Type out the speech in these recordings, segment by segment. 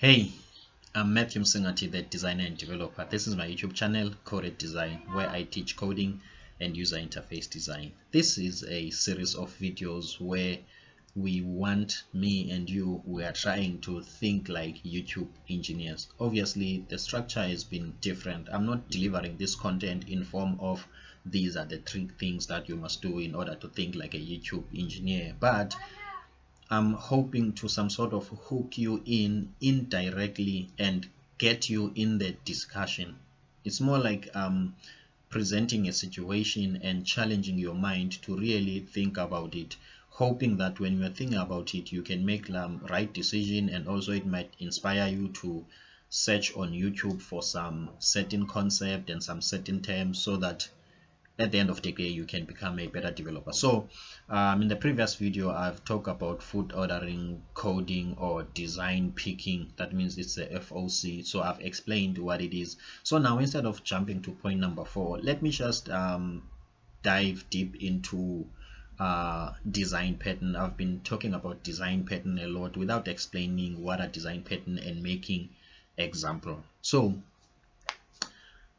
Hey, I'm Matthew Msingati, the designer and developer. This is my YouTube channel, Coded Design, where I teach coding and user interface design. This is a series of videos where me and you, we are trying to think like YouTube engineers. Obviously, the structure has been different. I'm not delivering this content in form of these are the three things that you must do in order to think like a YouTube engineer, but I'm hoping to some sort of hook you in indirectly and get you in the discussion. It's more like presenting a situation and challenging your mind to really think about it, hoping that when you're thinking about it, you can make the right decision, and also it might inspire you to search on YouTube for some certain concept and some certain terms, so that at the end of the day you can become a better developer. So in the previous video I've talked about food ordering, coding, or design picking. That means it's a FOC. So I've explained what it is. So now, instead of jumping to point number 4, let me just dive deep into design pattern. I've been talking about design pattern a lot without explaining what a design pattern and making example. So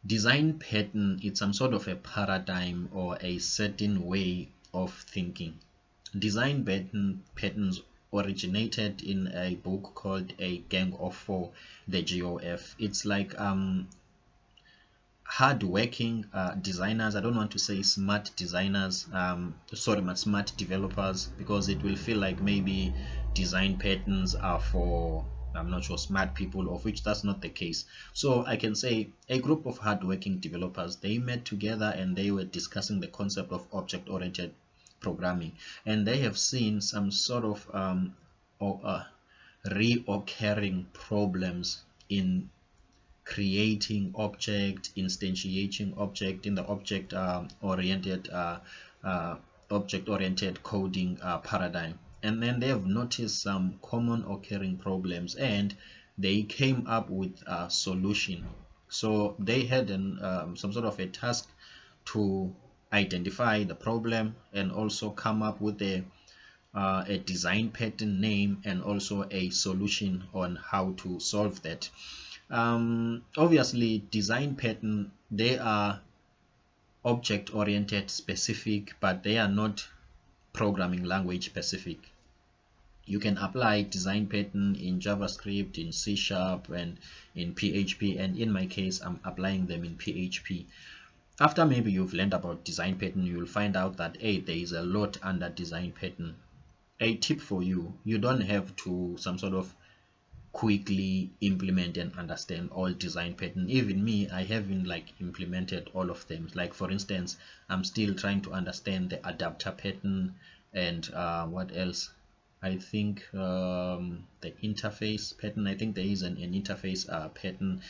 design pattern is some sort of a paradigm or a certain way of thinking. Design patterns originated in a book called A Gang of Four, the GOF. It's like hard-working designers. I don't want to say smart designers, smart developers, because it will feel like maybe design patterns are for, I'm not sure, smart people, of which that's not the case. So I can say a group of hard-working developers, they met together and they were discussing the concept of object-oriented programming, and they have seen some sort of reoccurring problems in creating object, instantiating object in the object oriented coding paradigm. And then they have noticed some common occurring problems, and they came up with a solution. So they had some sort of a task to identify the problem and also come up with a design pattern name and also a solution on how to solve that. Obviously, design pattern, they are object oriented specific, but they are not programming language specific. You can apply design pattern in JavaScript, in C# and in PHP, and in my case I'm applying them in PHP. After maybe you've learned about design pattern, you'll find out that there is a lot under design pattern. A tip for you: you don't have to some sort of quickly implement and understand all design pattern. Even me, I haven't like implemented all of them. Like, for instance, I'm still trying to understand the adapter pattern, and what else, I think the interface pattern. I think there is an interface pattern.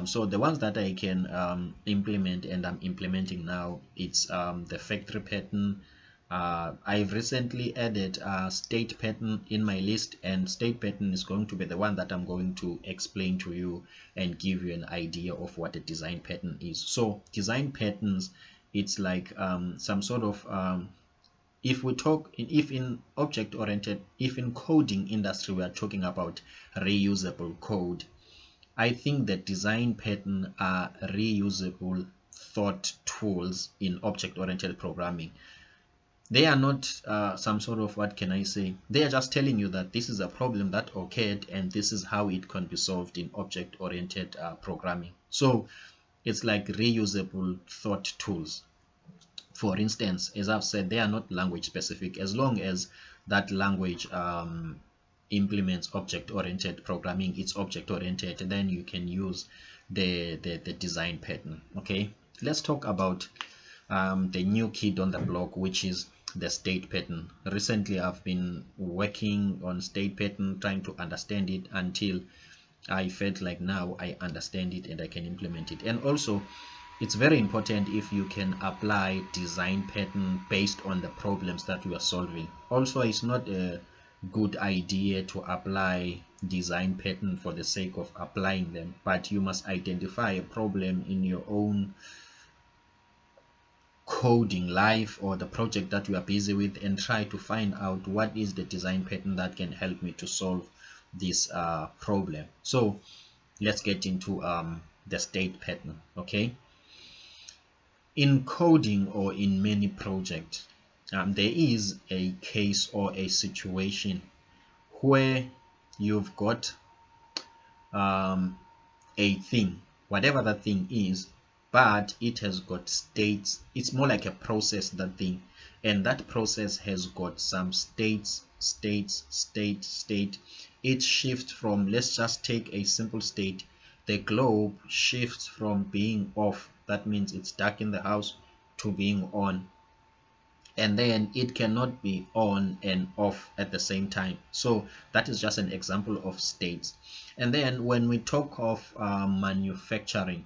So the ones that I can implement and I'm implementing now, it's the factory pattern. I've recently added a state pattern in my list, and state pattern is going to be the one that I'm going to explain to you and give you an idea of what a design pattern is. So design patterns, it's like some sort of if we talk if in object oriented, if in coding industry we are talking about reusable code, I think that design pattern are reusable thought tools in object oriented programming. They are not some sort of, what can I say, they are just telling you that this is a problem that occurred and this is how it can be solved in object oriented programming. So it's like reusable thought tools. For instance, as I've said, they are not language specific. As long as that language implements object oriented programming, it's object oriented, then you can use the design pattern. Okay, let's talk about the new kid on the block, which is the state pattern. Recently I've been working on state pattern, trying to understand it until I felt like now I understand it and I can implement it. And also, it's very important if you can apply design pattern based on the problems that you are solving. Also, it's not a good idea to apply design pattern for the sake of applying them, but you must identify a problem in your own coding life or the project that you are busy with and try to find out what is the design pattern that can help me to solve this problem. So let's get into the state pattern. Okay, in coding or in many projects, there is a case or a situation where you've got a thing, whatever that thing is, but it has got states. It's more like a process, that thing, and that process has got some state. It shifts from, let's just take a simple state, the globe shifts from being off, that means it's dark in the house, to being on, and then it cannot be on and off at the same time. So that is just an example of states. And then when we talk of manufacturing,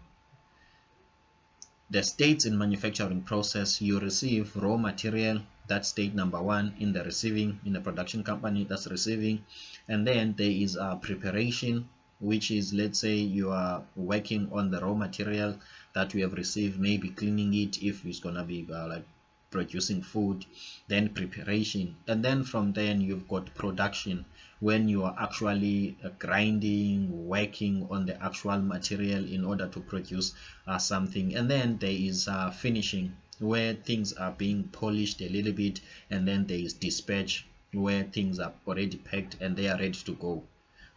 the states in manufacturing process, you receive raw material, that's state number one in the receiving, in the production company, that's receiving. And then there is preparation, which is, let's say you are working on the raw material that we have received, maybe cleaning it if it's gonna be like producing food, then preparation, and then from then you've got production, when you are actually grinding, working on the actual material in order to produce something. And then there is finishing, where things are being polished a little bit, and then there is dispatch, where things are already packed and they are ready to go.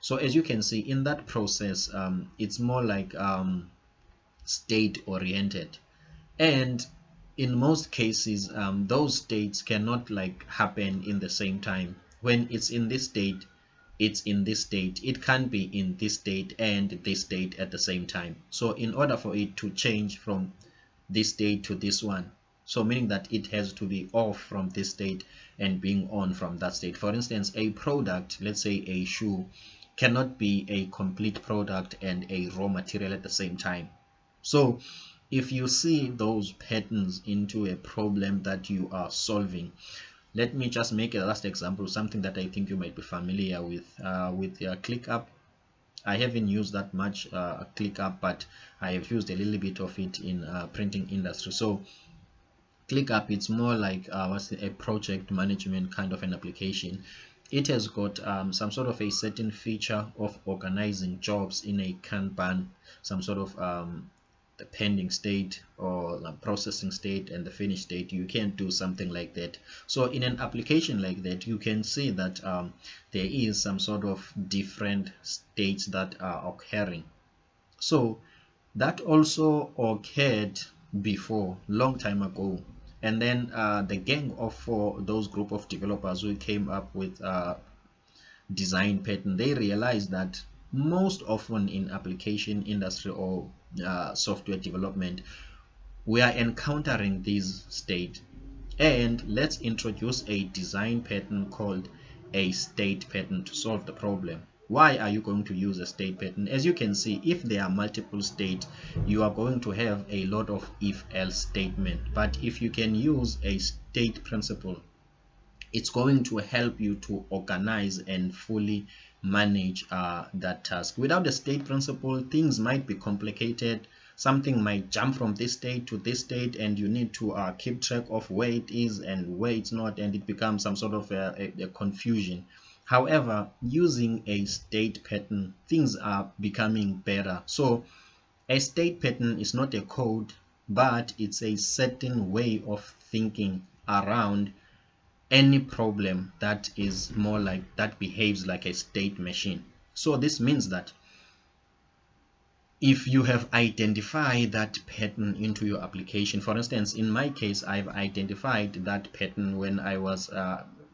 So as you can see in that process, it's more like state oriented, and in most cases those states cannot like happen in the same time. When it's in this state, it's in this state, it can't be in this state and this state at the same time. So in order for it to change from this state to this one, so meaning that it has to be off from this state and being on from that state. For instance, a product, let's say a shoe, cannot be a complete product and a raw material at the same time. So if you see those patterns into a problem that you are solving, let me just make a last example, something that I think you might be familiar with ClickUp. I haven't used that much ClickUp, but I have used a little bit of it in printing industry. So ClickUp, it's more like a project management kind of an application. It has got some sort of a certain feature of organizing jobs in a Kanban, some sort of the pending state or the processing state and the finished state. You can do something like that. So in an application like that, you can see that there is some sort of different states that are occurring. So that also occurred before, long time ago. And then the gang of those group of developers who came up with design pattern, they realized that most often in application industry or software development, we are encountering this state, and let's introduce a design pattern called a state pattern to solve the problem. Why are you going to use a state pattern? As you can see, if there are multiple states, you are going to have a lot of if-else statement. But if you can use a state principle, it's going to help you to organize and fully manage that task. Without the state principle, things might be complicated. Something might jump from this state to this state, and you need to keep track of where it is and where it's not, and it becomes some sort of a confusion. However, using a state pattern, things are becoming better. So a state pattern is not a code, but it's a certain way of thinking around any problem that is more like, that behaves like a state machine. So this means that if you have identified that pattern into your application, for instance, in my case, I've identified that pattern when I was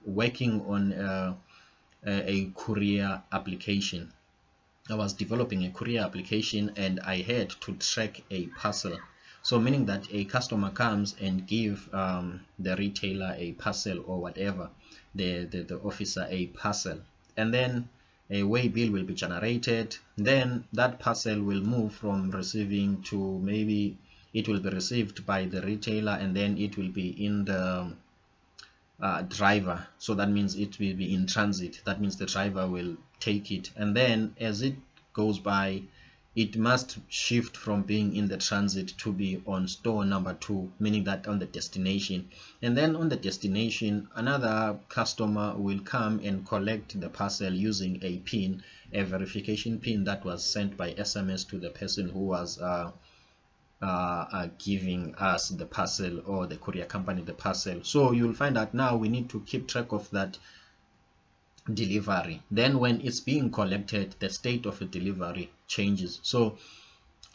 working on a courier application. I was developing a courier application, and I had to track a parcel. So meaning that a customer comes and give the retailer a parcel, or whatever, the officer a parcel, and then a way bill will be generated. Then that parcel will move from receiving to, maybe it will be received by the retailer, and then it will be in the driver. So that means it will be in transit. That means the driver will take it, and then as it goes by, it must shift from being in the transit to be on store number 2, meaning that on the destination. And then on the destination, another customer will come and collect the parcel using a pin, a verification pin that was sent by SMS to the person who was giving us the parcel, or the courier company the parcel. So you'll find that now we need to keep track of that delivery. Then when it's being collected, the state of the delivery changes. So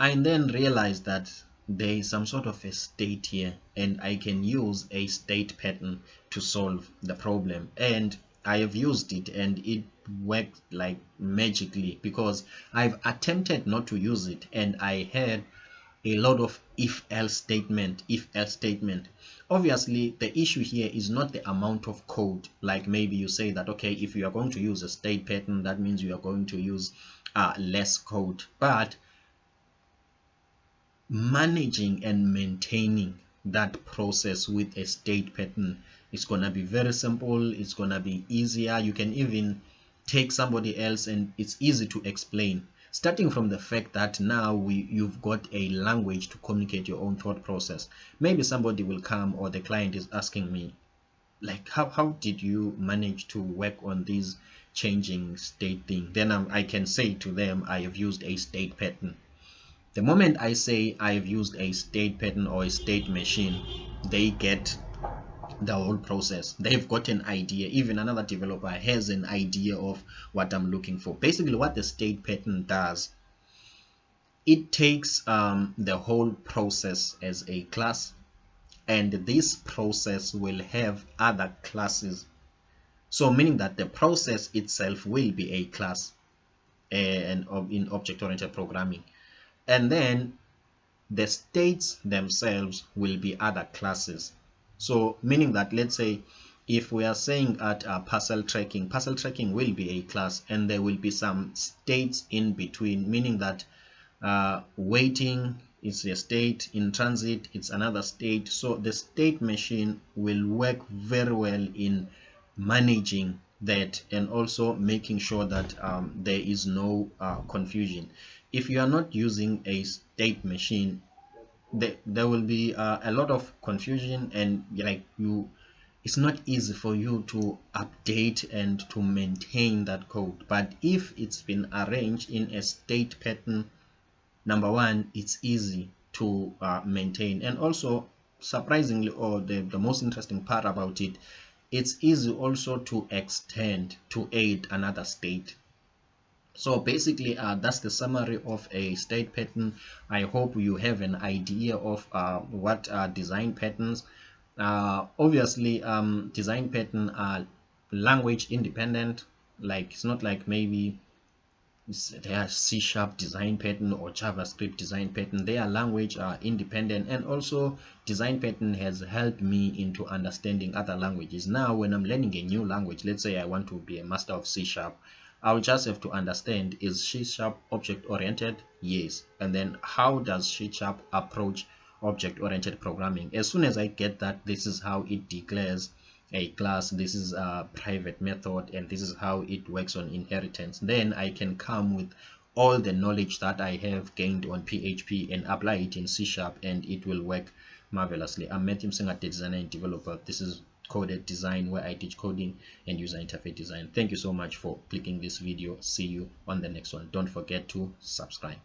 I then realized that there is some sort of a state here, and I can use a state pattern to solve the problem. And I have used it, and it worked like magically, because I've attempted not to use it, and I had a lot of if else statement. Obviously the issue here is not the amount of code. Like maybe you say that, okay, if you are going to use a state pattern, that means you are going to use less code. But managing and maintaining that process with a state pattern is gonna be very simple. It's gonna be easier. You can even take somebody else, and it's easy to explain, starting from the fact that now you've got a language to communicate your own thought process. Maybe somebody will come, or the client is asking me, like, how did you manage to work on this changing state thing? Then I can say to them, I have used a state pattern. The moment I say I have used a state pattern or a state machine, they get the whole process. They've got an idea. Even another developer has an idea of what I'm looking for. Basically what the state pattern does, it takes the whole process as a class, and this process will have other classes. So meaning that the process itself will be a class, and in object-oriented programming, and then the states themselves will be other classes. So meaning that, let's say if we are saying at parcel tracking will be a class, and there will be some states in between, meaning that waiting is a state, in transit it's another state. So the state machine will work very well in managing that, and also making sure that there is no confusion. If you are not using a state machine, there will be a lot of confusion, and like it's not easy for you to update and to maintain that code. But if it's been arranged in a state pattern, number one, it's easy to maintain. And also, surprisingly, or the most interesting part about it, it's easy also to extend to add another state. So basically that's the summary of a state pattern. I hope you have an idea of what are design patterns. Obviously design pattern are language independent. Like, it's not like maybe they are C# design pattern or JavaScript design pattern. They are language independent. And also design pattern has helped me into understanding other languages. Now when I'm learning a new language, let's say I want to be a master of C#, I'll just have to understand, is C# object oriented? Yes. And then how does C# approach object oriented programming? As soon as I get that, this is how it declares a class, this is a private method, and this is how it works on inheritance, then I can come with all the knowledge that I have gained on PHP and apply it in C#, and it will work marvelously. I'm Matthew Msingate, designer and developer. This is Coded Design, where I teach coding and user interface design. Thank you so much for clicking this video. See you on the next one. Don't forget to subscribe.